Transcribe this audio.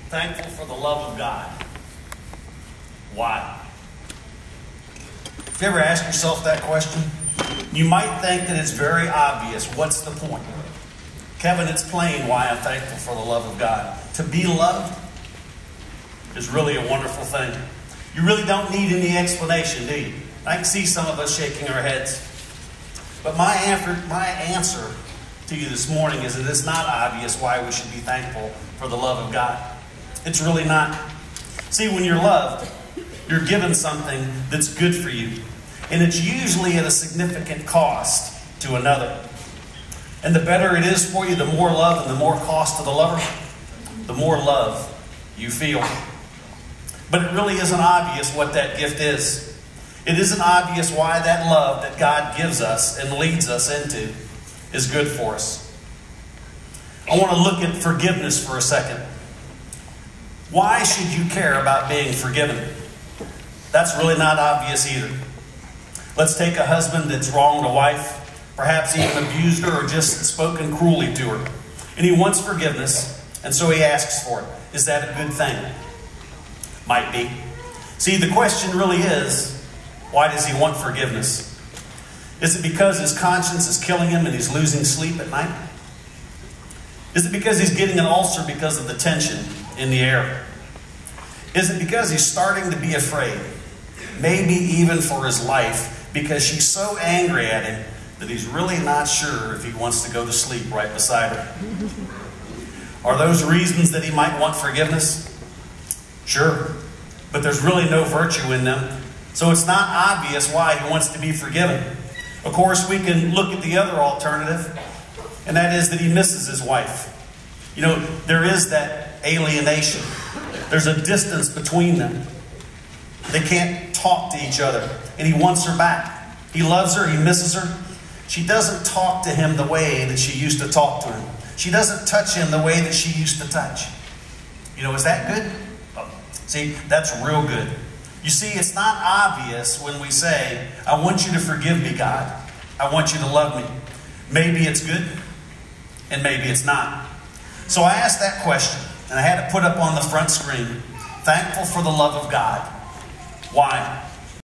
Thankful for the love of God. Why? Have you ever asked yourself that question? You might think that it's very obvious. What's the point? Kevin, it's plain why I'm thankful for the love of God. To be loved is really a wonderful thing. You really don't need any explanation, do you? I can see some of us shaking our heads. But my answer to you this morning is that it's not obvious why we should be thankful for the love of God. It's really not. See, when you're loved, you're given something that's good for you. And it's usually at a significant cost to another. And the better it is for you, the more love and the more cost to the lover, the more love you feel. But it really isn't obvious what that gift is. It isn't obvious why that love that God gives us and leads us into is good for us. I want to look at forgiveness for a second. Why should you care about being forgiven? That's really not obvious either. Let's take a husband that's wronged a wife, perhaps even abused her or just spoken cruelly to her. And he wants forgiveness, and so he asks for it. Is that a good thing? Might be. See, the question really is, why does he want forgiveness? Is it because his conscience is killing him and he's losing sleep at night? Is it because he's getting an ulcer because of the tension in the air? Is it because he's starting to be afraid, maybe even for his life, because she's so angry at him that he's really not sure if he wants to go to sleep right beside her? Are those reasons that he might want forgiveness? Sure, but there's really no virtue in them, so it's not obvious why he wants to be forgiven. Of course, we can look at the other alternative, and that is that he misses his wife. You know, there is that alienation. There's a distance between them. They can't talk to each other, and he wants her back. He loves her, he misses her. She doesn't talk to him the way that she used to talk to him. She doesn't touch him the way that she used to touch. You know, is that good? Oh, see, that's real good. You see, it's not obvious when we say, I want you to forgive me, God. I want you to love me. Maybe it's good, and maybe it's not. So I asked that question, and I had it put up on the front screen. Thankful for the love of God. Why?